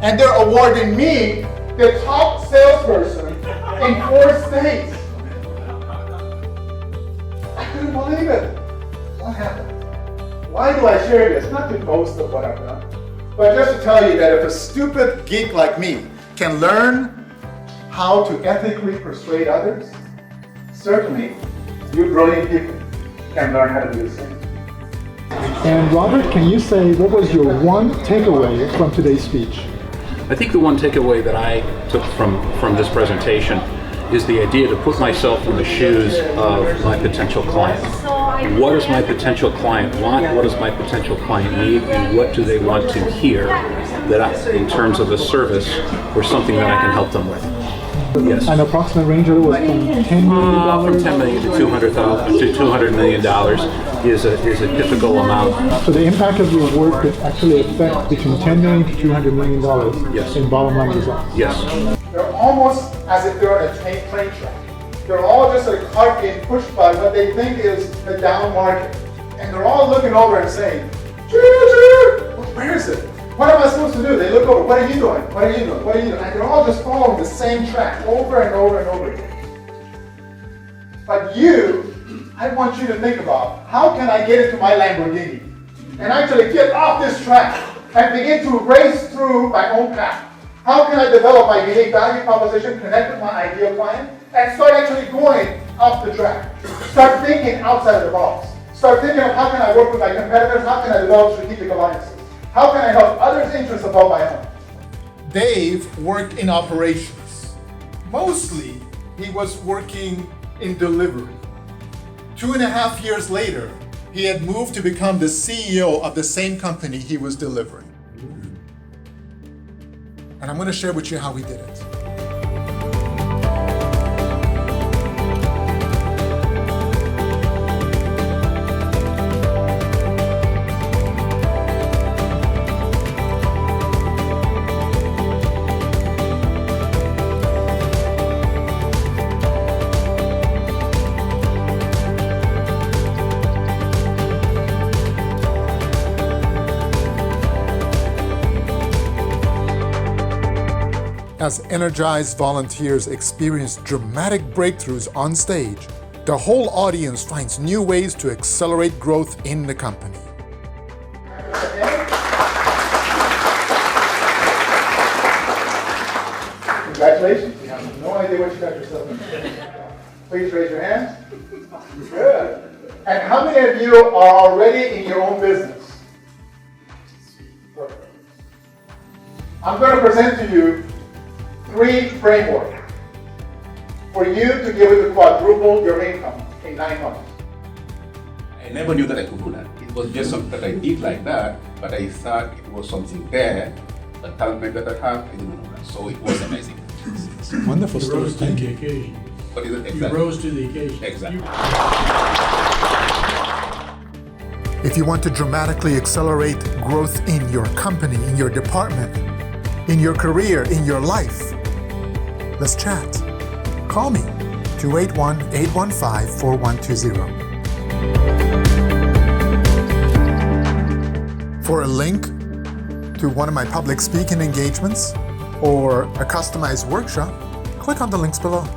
and they're awarding me the top salesperson in 4 states. I couldn't believe it. What happened? Why do I share this? Not to boast of what I've done, but just to tell you that if a stupid geek like me can learn how to ethically persuade others, certainly you brilliant people can learn how to do the same. And Robert, can you say what was your one takeaway from today's speech? I think the one takeaway that I took from this presentation is the idea to put myself in the shoes of my potential client. What does my potential client want? What does my potential client need? And what do they want to hear that in terms of a service or something that I can help them with? Yes. An approximate range of it was from $10 million? From $10 million to $200,000 to $200 million is a typical amount. So the impact of your work could actually affect between $10 million to $200 million Yes. in bottom line results. Yes. They're almost as if they're on a train track. They're all just a cart being pushed by what they think is the down market. And they're all looking over and saying, where is it? What am I supposed to do? They look over, what are you doing? What are you doing? What are you doing? And they're all just following the same track over and over and over again. But you, I want you to think about, how can I get into my Lamborghini and actually get off this track and begin to race through my own path? How can I develop my unique value proposition, connect with my ideal client, and start actually going off the track? Start thinking outside of the box. Start thinking of how can I work with my competitors? How can I develop strategic alliances? How can I help others' interests above my own? Dave worked in operations. Mostly, he was working in delivery. 2.5 years later, he had moved to become the CEO of the same company he was delivering. And I'm going to share with you how we did it. As energized volunteers experience dramatic breakthroughs on stage, the whole audience finds new ways to accelerate growth in the company. Congratulations. You have no idea what you got yourself into. Please raise your hands. Good. And how many of you are already in your own business? Perfect. I'm going to present to you 3 frameworks for you to be able to quadruple your income in 9 months. I never knew that I could do that. It was just something that I did like that, but I thought it was something there, a talent that I have, I didn't know that. So it was amazing. It's a wonderful You story. rose to the occasion. What is it You exactly? rose to the occasion. Exactly. If you want to dramatically accelerate growth in your company, in your department, in your career, in your life, let's chat. Call me, 281-815-4120. For a link to one of my public speaking engagements or a customized workshop, click on the links below.